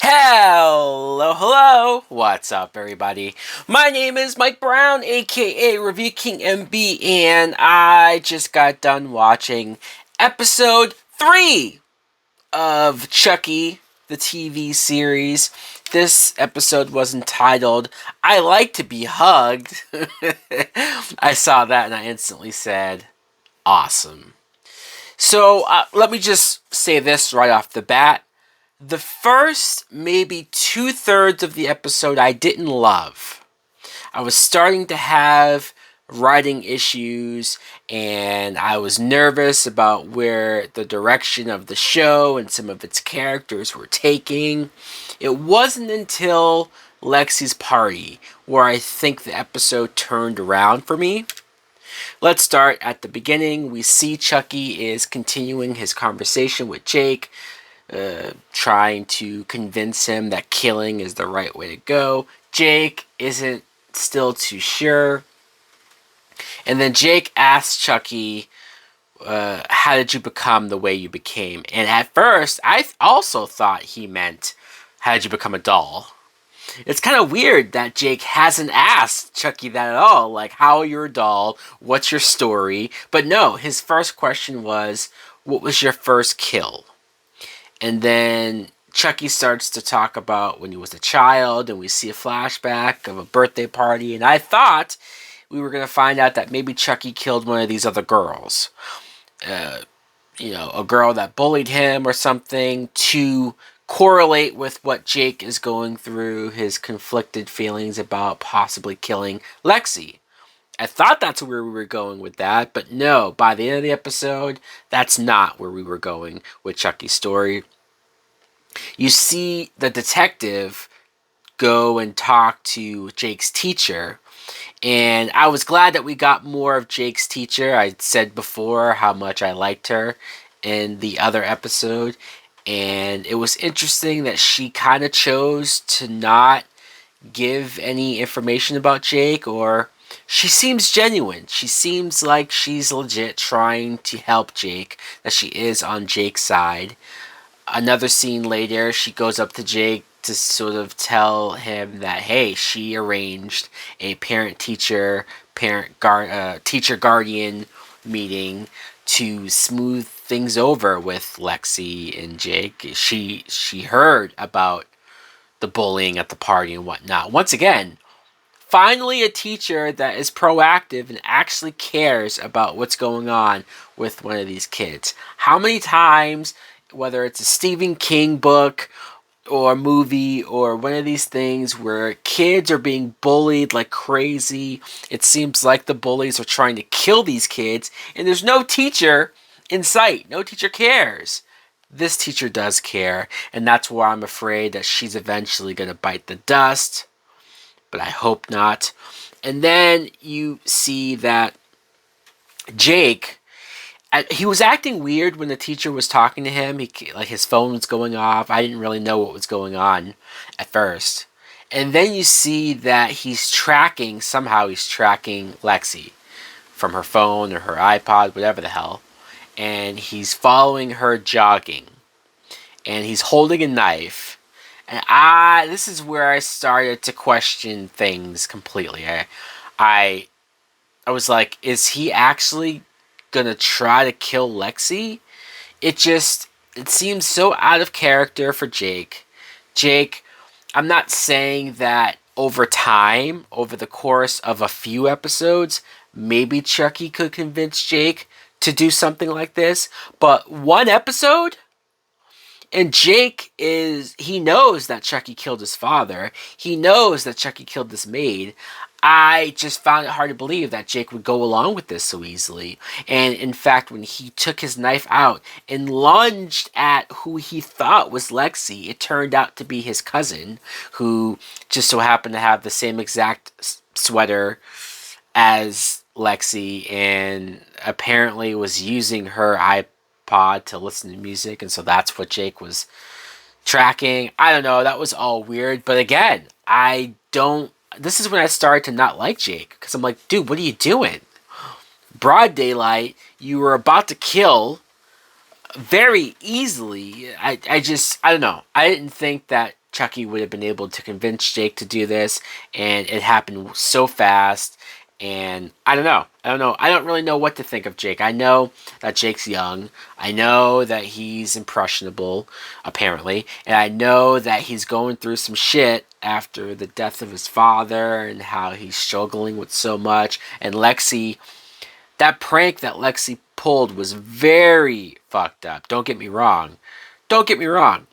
Hello, hello. What's up, everybody? My name is Mike Brown, aka Review King MB, and I just got done watching episode 3 of Chucky, the TV series. This episode was entitled I Like to Be Hugged. I saw that and I instantly said, awesome. So, let me just say this right off the bat. The first maybe 2/3 of the episode I didn't love. I was starting to have writing issues and I was nervous about where the direction of the show and some of its characters were taking. It wasn't until Lexi's party where I think the episode turned around for me. Let's start at the beginning. We see Chucky is continuing his conversation with Jake, trying to convince him that killing is the right way to go. Jake isn't still too sure. And then Jake asks Chucky, how did you become the way you became? And at first, I also thought he meant, how did you become a doll? It's kind of weird that Jake hasn't asked Chucky that at all. Like, how are you a doll? What's your story? But no, his first question was, what was your first kill? And then Chucky starts to talk about when he was a child, and we see a flashback of a birthday party. And I thought we were going to find out that maybe Chucky killed one of these other girls. A girl that bullied him or something, to correlate with what Jake is going through, his conflicted feelings about possibly killing Lexi. I thought that's where we were going with that, but no, by the end of the episode, that's not where we were going with Chucky's story. You see the detective go and talk to Jake's teacher, and I was glad that we got more of Jake's teacher. I said before how much I liked her in the other episode, and it was interesting that she kind of chose to not give any information about Jake, or she seems genuine. She seems like she's legit trying to help Jake, that she is on Jake's side. Another scene later, she goes up to Jake to sort of tell him that, hey, she arranged a teacher guardian meeting to smooth things over with Lexi and Jake. She heard about the bullying at the party and whatnot. Once again, finally a teacher that is proactive and actually cares about what's going on with one of these kids. How many times, whether it's a Stephen King book or movie or one of these things where kids are being bullied like crazy, it seems like the bullies are trying to kill these kids and there's no teacher in sight. No teacher cares. This teacher does care, and that's why I'm afraid that she's eventually going to bite the dust, but I hope not. And then you see that Jake, he was acting weird when the teacher was talking to him. His phone was going off. I didn't really know what was going on at first. And then you see that somehow he's tracking Lexi from her phone or her iPod, whatever the hell. And he's following her jogging. And he's holding a knife. And this is where I started to question things completely. I was like, is he actually gonna try to kill Lexi? It seems so out of character for Jake. Jake, I'm not saying that over time, over the course of a few episodes, maybe Chucky could convince Jake to do something like this, but one episode? And he knows that Chucky killed his father. He knows that Chucky killed this maid. I just found it hard to believe that Jake would go along with this so easily. And in fact, when he took his knife out and lunged at who he thought was Lexi, it turned out to be his cousin, who just so happened to have the same exact sweater as Lexi and apparently was using her iPod to listen to music, and so that's what Jake was tracking. I don't know, that was all weird, but again, this is when I started to not like Jake, because I'm like, dude, what are you doing? Broad daylight, you were about to kill very easily. I don't know. I didn't think that Chucky would have been able to convince Jake to do this, and it happened so fast. And I don't know. I don't really know what to think of Jake. I know that Jake's young. I know that he's impressionable, apparently. And I know that he's going through some shit after the death of his father and how he's struggling with so much. And Lexi, that prank that Lexi pulled was very fucked up. Don't get me wrong. Don't get me wrong.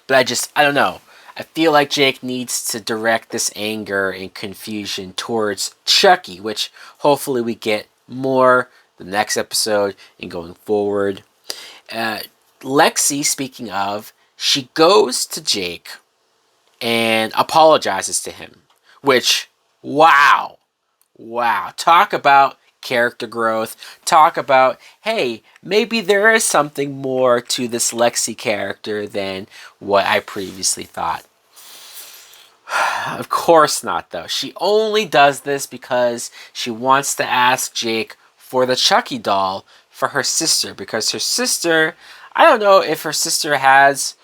But I don't know. I feel like Jake needs to direct this anger and confusion towards Chucky, which hopefully we get more the next episode and going forward. Lexi, speaking of, she goes to Jake and apologizes to him, which, wow. Wow. Talk about character growth. Talk about, hey, maybe there is something more to this Lexi character than what I previously thought. Of course not, though. She only does this because she wants to ask Jake for the Chucky doll for her sister. Because her sister, I don't know if her sister has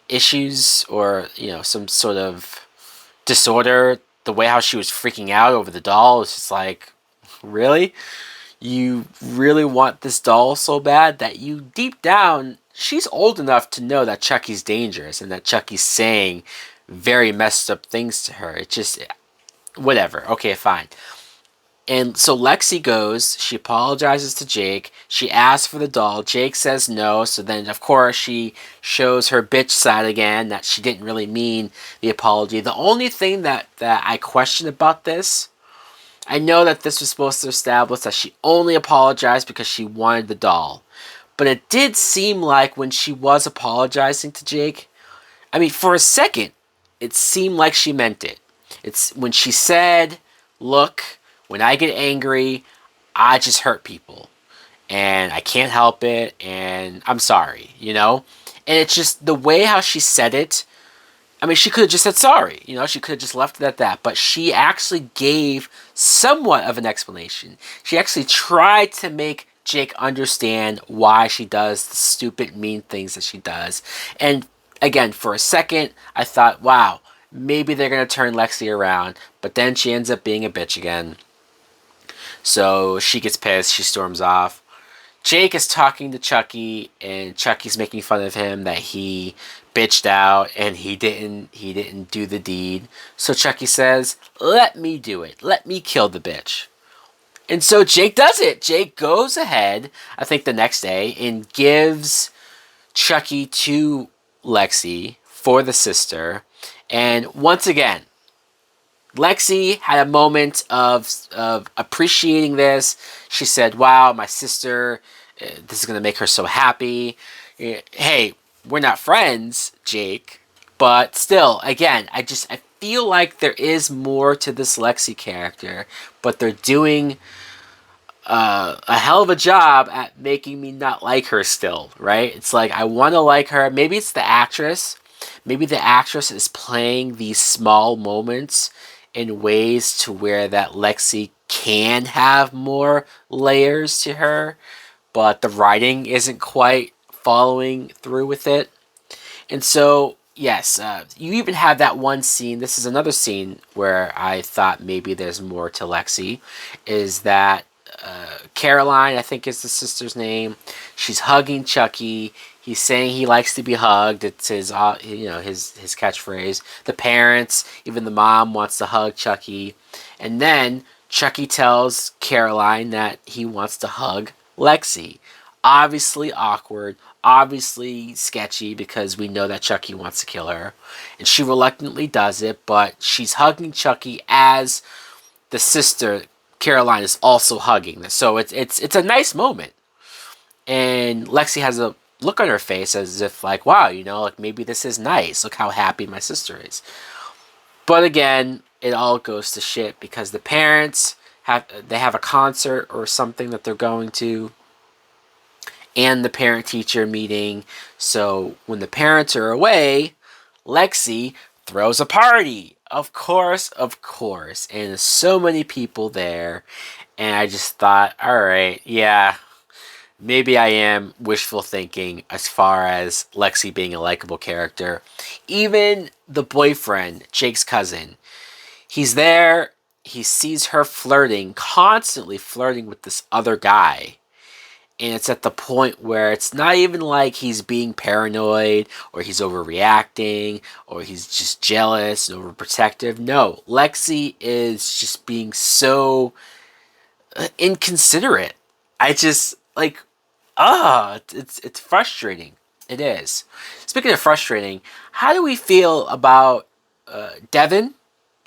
issues or, some sort of disorder. The way how she was freaking out over the doll is just like, really? You really want this doll so bad that you deep down, she's old enough to know that Chucky's dangerous and that Chucky's saying very messed up things to her. It just, whatever. Okay, fine. And so Lexi goes, she apologizes to Jake, she asks for the doll, Jake says no, so then of course she shows her bitch side again, that she didn't really mean the apology. The only thing that I question about this, I know that this was supposed to establish that she only apologized because she wanted the doll. But it did seem like when she was apologizing to Jake, I mean, for a second, it seemed like she meant it. It's when she said, look, when I get angry, I just hurt people. And I can't help it, and I'm sorry, And it's just the way how she said it. I mean, she could have just said sorry. She could have just left it at that. But she actually gave somewhat of an explanation. She actually tried to make Jake understand why she does the stupid, mean things that she does. And again, for a second, I thought, wow, maybe they're going to turn Lexi around. But then she ends up being a bitch again. So she gets pissed. She storms off. Jake is talking to Chucky, and Chucky's making fun of him that he bitched out and he didn't do the deed. So Chucky says, let me do it. Let me kill the bitch. And so Jake does it. Jake goes ahead, I think the next day, and gives Chucky to Lexi for the sister. And once again, Lexi had a moment of appreciating this. She said, wow, my sister, this is going to make her so happy. Hey, we're not friends, Jake. But still, again, I feel like there is more to this Lexi character. But they're doing a hell of a job at making me not like her still, right? It's like, I want to like her. Maybe it's the actress. Maybe the actress is playing these small moments in ways to where that Lexi can have more layers to her, but the writing isn't quite following through with it. And so, yes, you even have that one scene. This is another scene where I thought maybe there's more to Lexi, is that Caroline, I think is the sister's name. She's hugging Chucky. He's saying he likes to be hugged. It's his catchphrase. The parents, even the mom, wants to hug Chucky. And then Chucky tells Caroline that he wants to hug Lexi. Obviously awkward, obviously sketchy, because we know that Chucky wants to kill her. And she reluctantly does it, but she's hugging Chucky as the sister, Caroline, is also hugging this. So it's a nice moment. And Lexi has a look on her face as if like, wow, like maybe this is nice. Look how happy my sister is. But again, it all goes to shit because the parents have a concert or something that they're going to, and the parent-teacher meeting. So when the parents are away, Lexi throws a party. Of course. And there's so many people there. And I just thought, all right, yeah, maybe I am wishful thinking as far as Lexi being a likable character. Even the boyfriend, Jake's cousin, he's there. He sees her flirting, constantly flirting with this other guy. And it's at the point where it's not even like he's being paranoid or he's overreacting or he's just jealous and overprotective. No, Lexi is just being so inconsiderate. I just like it's frustrating. It is. Speaking of frustrating, how do we feel about Devin,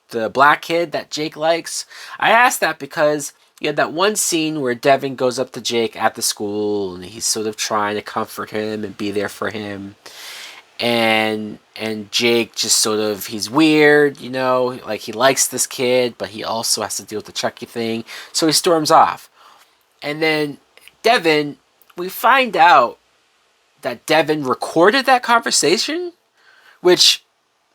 the black kid that Jake likes? I asked that because you had that one scene where Devin goes up to Jake at the school and he's sort of trying to comfort him and be there for him. And Jake just sort of, he's weird, you know, like he likes this kid, but he also has to deal with the Chucky thing. So he storms off. And then Devin, we find out that Devin recorded that conversation, which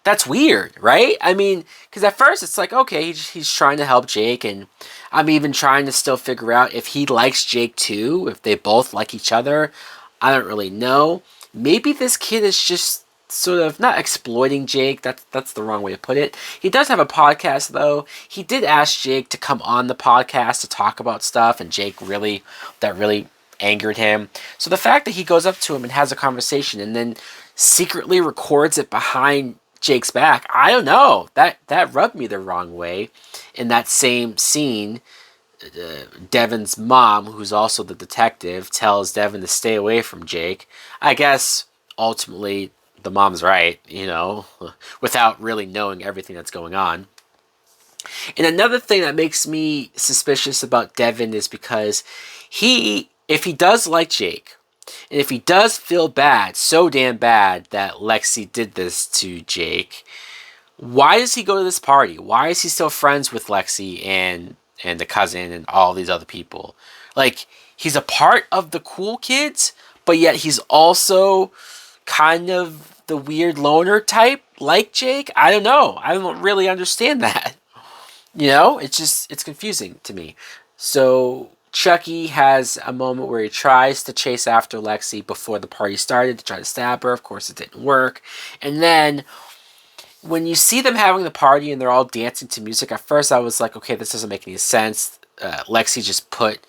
that's weird, right? I mean, because at first it's like, okay, he's trying to help Jake, and I'm even trying to still figure out if he likes Jake too, if they both like each other. I don't really know. Maybe this kid is just sort of not exploiting Jake. That's the wrong way to put it. He does have a podcast though. He did ask Jake to come on the podcast to talk about stuff, and Jake really angered him. So the fact that he goes up to him and has a conversation and then secretly records it behind Jake's back, I don't know. That rubbed me the wrong way. In that same scene, Devin's mom, who's also the detective, tells Devin to stay away from Jake. I guess ultimately the mom's right, you know, without really knowing everything that's going on. And another thing that makes me suspicious about Devin is because if he does like Jake, and if he does feel bad, so damn bad that Lexi did this to Jake, why does he go to this party? Why is he still friends with Lexi and the cousin and all these other people? Like, he's a part of the cool kids, but yet he's also kind of the weird loner type like Jake. I don't know. I don't really understand that. You know, it's confusing to me. So Chucky has a moment where he tries to chase after Lexi before the party started to try to stab her. Of course, it didn't work. And then when you see them having the party and they're all dancing to music, at first I was like, okay, this doesn't make any sense. Lexi just put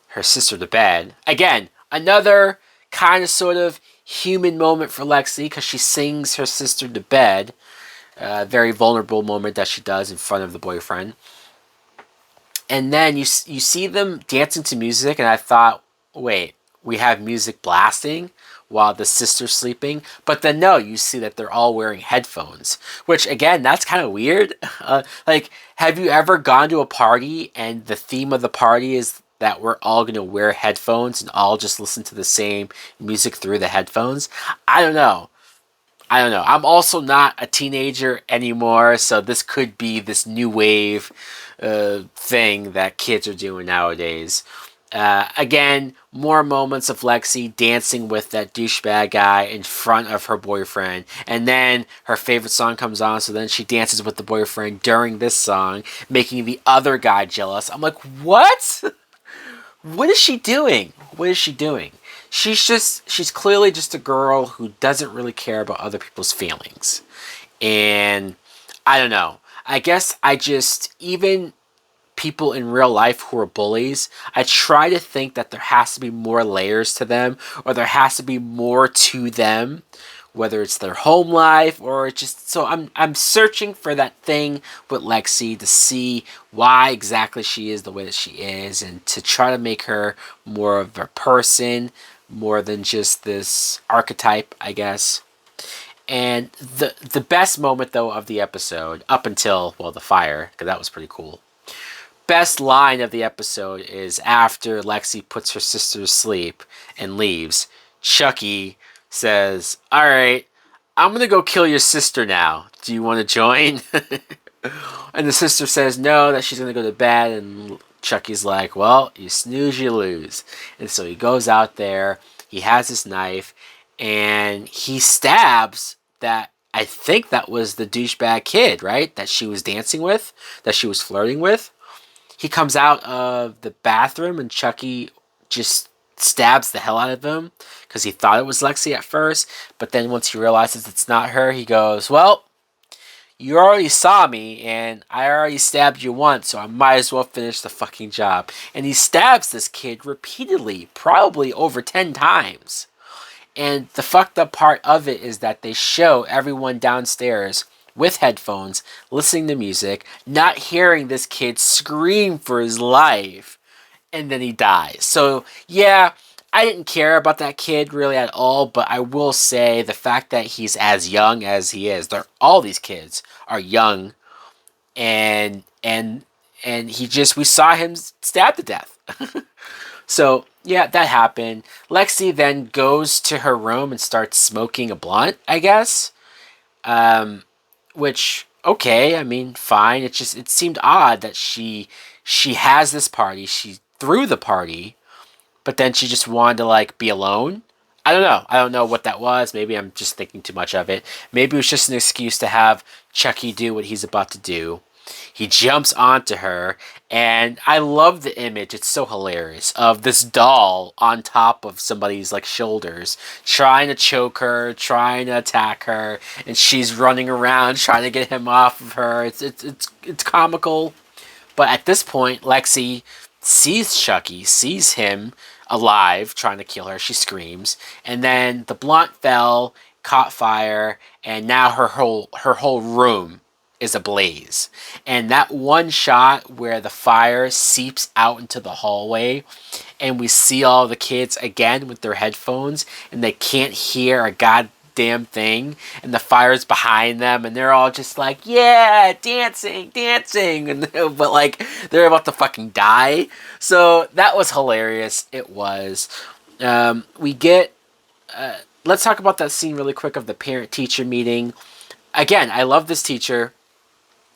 her sister to bed. Again, another kind of sort of human moment for Lexi because she sings her sister to bed. Very vulnerable moment that she does in front of the boyfriend. And then you see them dancing to music, and I thought, wait, we have music blasting while the sister's sleeping? But then no, you see that they're all wearing headphones, which again, that's kind of weird. Like, have you ever gone to a party and the theme of the party is that we're all going to wear headphones and all just listen to the same music through the headphones? I don't know. I'm also not a teenager anymore, so this could be this new wave thing that kids are doing nowadays. Again, more moments of Lexi dancing with that douchebag guy in front of her boyfriend, and then her favorite song comes on, so then she dances with the boyfriend during this song, making the other guy jealous. I'm like, what? What is she doing? What is she doing? She's clearly just a girl who doesn't really care about other people's feelings. And I don't know. I guess even people in real life who are bullies, I try to think that there has to be more layers to them, or there has to be more to them, whether it's their home life or just, so I'm searching for that thing with Lexi to see why exactly she is the way that she is, and to try to make her more of a person, more than just this archetype, I guess. And the best moment though of the episode, up until, well, the fire, because that was pretty cool. Best line of the episode is after Lexi puts her sister to sleep and leaves, Chucky says, "All right, I'm going to go kill your sister now. Do you want to join?" And the sister says no, that she's going to go to bed. And Chucky's like, well, you snooze, you lose. And so he goes out there. He has his knife. And he stabs that, I think that was the douchebag kid, right? That she was dancing with, that she was flirting with. He comes out of the bathroom and Chucky just stabs the hell out of him because he thought it was Lexi at first. But then once he realizes it's not her, he goes, well, you already saw me and I already stabbed you once, so I might as well finish the fucking job. And he stabs this kid repeatedly, probably over 10 times. And the fucked up part of it is that they show everyone downstairs with headphones, listening to music, not hearing this kid scream for his life, and then he dies. So, yeah, I didn't care about that kid really at all, but I will say the fact that he's as young as he is, all these kids are young, and we saw him stabbed to death. So, yeah, that happened. Lexi then goes to her room and starts smoking a blunt, I guess. Which, okay, I mean, fine. It seemed odd that she has this party. She threw the party, but then she just wanted to, like, be alone. I don't know. I don't know what that was. Maybe I'm just thinking too much of it. Maybe it was just an excuse to have Chucky do what he's about to do. He jumps onto her, and I love the image. It's so hilarious of this doll on top of somebody's like shoulders, trying to choke her, trying to attack her, and she's running around trying to get him off of her. It's comical, but at this point, Lexi sees Chucky, sees him alive, trying to kill her. She screams, and then the blunt fell, caught fire, and now her whole room is ablaze. And that one shot where the fire seeps out into the hallway and we see all the kids again with their headphones and they can't hear a goddamn thing and the fire's behind them and they're all just like, yeah, dancing, and but like they're about to fucking die. So that was hilarious. It was. We get let's talk about that scene really quick of the parent teacher meeting. Again, I love this teacher.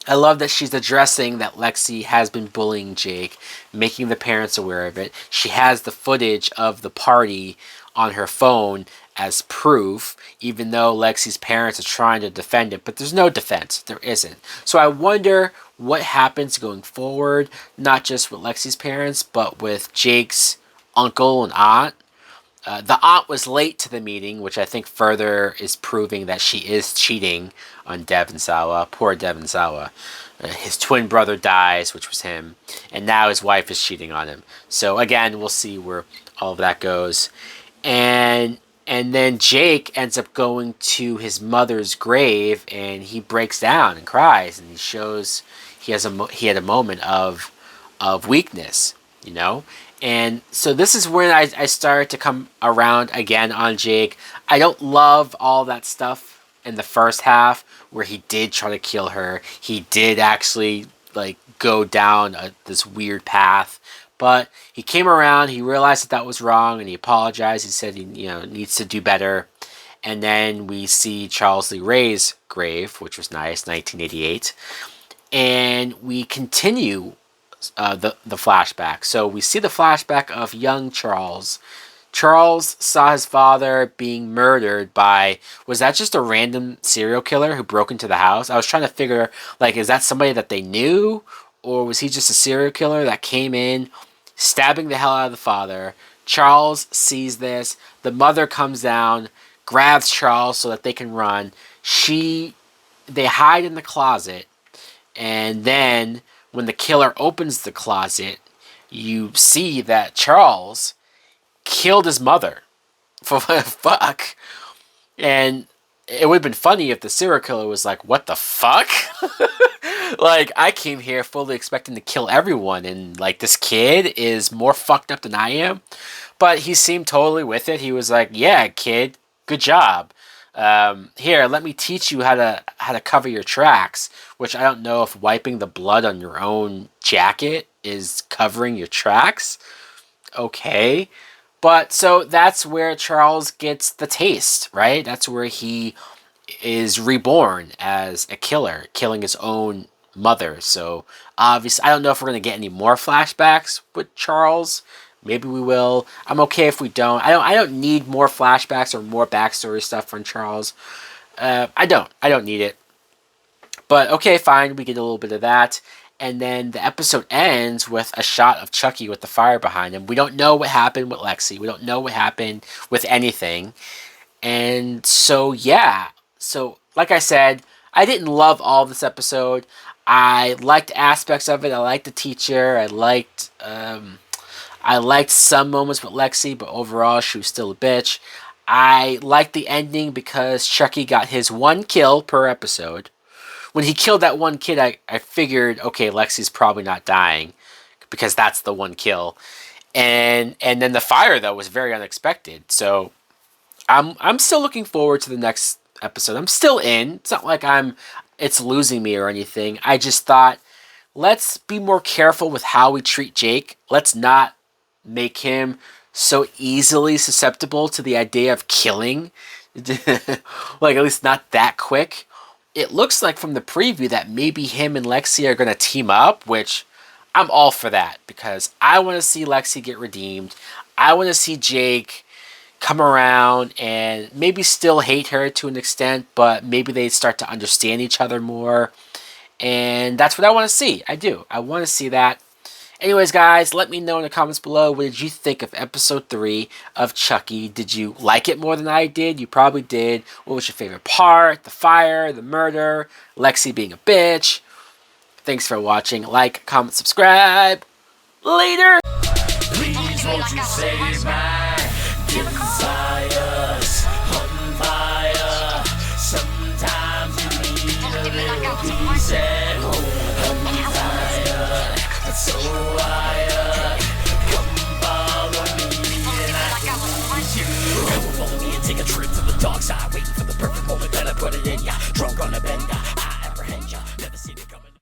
I love that she's addressing that Lexi has been bullying Jake, making the parents aware of it. She has the footage of the party on her phone as proof, even though Lexi's parents are trying to defend it. But there's no defense. There isn't. So I wonder what happens going forward, not just with Lexi's parents, but with Jake's uncle and aunt. The aunt was late to the meeting, which I think further is proving that she is cheating on Devon Sawa. Poor Devon Sawa. His twin brother dies, which was him, and now his wife is cheating on him. So again, we'll see where all of that goes. And then Jake ends up going to his mother's grave, and he breaks down and cries, and he shows he had a moment of weakness, you know. And so this is when I started to come around again on Jake. I don't love all that stuff in the first half where he did try to kill her. He did actually like go down this weird path. But he came around, he realized that was wrong, and he apologized. He said he needs to do better. And then we see Charles Lee Ray's grave, which was nice, 1988. And we continue the flashback. So we see the flashback of young Charles. Charles saw his father being murdered by, was that just a random serial killer who broke into the house? I was trying to figure, like, is that somebody that they knew? Or was he just a serial killer that came in, stabbing the hell out of the father? Charles sees this. The mother comes down, grabs Charles so that they can run. They hide in the closet, and then when the killer opens the closet, you see that Charles killed his mother. Fuck. And it would have been funny if the serial killer was like, what the fuck? Like, I came here fully expecting to kill everyone, and like this kid is more fucked up than I am. But he seemed totally with it. He was like, yeah, kid, good job. Here, let me teach you how to cover your tracks, which I don't know if wiping the blood on your own jacket is covering your tracks. Okay. But so that's where Charles gets the taste, right? That's where he is reborn as a killer, killing his own mother. So obviously, I don't know if we're going to get any more flashbacks with Charles. Maybe we will. I'm okay if we don't. I don't need more flashbacks or more backstory stuff from Charles. I don't need it. But okay, fine. We get a little bit of that. and then the episode ends with a shot of Chucky with the fire behind him. We don't know what happened with Lexi. We don't know what happened with anything. And so, yeah. So, like I said, I didn't love all of this episode. I liked aspects of it. I liked the teacher. I liked some moments with Lexi, but overall, she was still a bitch. I liked the ending because Chucky got his one kill per episode. When he killed that one kid, I figured, okay, Lexi's probably not dying because that's the one kill. And then the fire though was very unexpected. So I'm still looking forward to the next episode. I'm still in. It's not like it's losing me or anything. I just thought, let's be more careful with how we treat Jake. Let's not make him so easily susceptible to the idea of killing. Like, at least not that quick. It looks like from the preview that maybe him and Lexi are going to team up, which I'm all for that because I want to see Lexi get redeemed. I want to see Jake come around and maybe still hate her to an extent, but maybe they start to understand each other more. And that's what I want to see. I do. I want to see that. Anyways, guys, let me know in the comments below, what did you think of episode 3 of Chucky? Did you like it more than I did? You probably did. What was your favorite part? The fire, the murder, Lexi being a bitch? Thanks for watching. Like, comment, subscribe. Later! Please won't you save my desires on fire? Sometimes you need a little piece at home on fire. So wired, come follow me and I will you. Come follow me and take a trip to the dark side, waiting for the perfect moment that I put it in ya.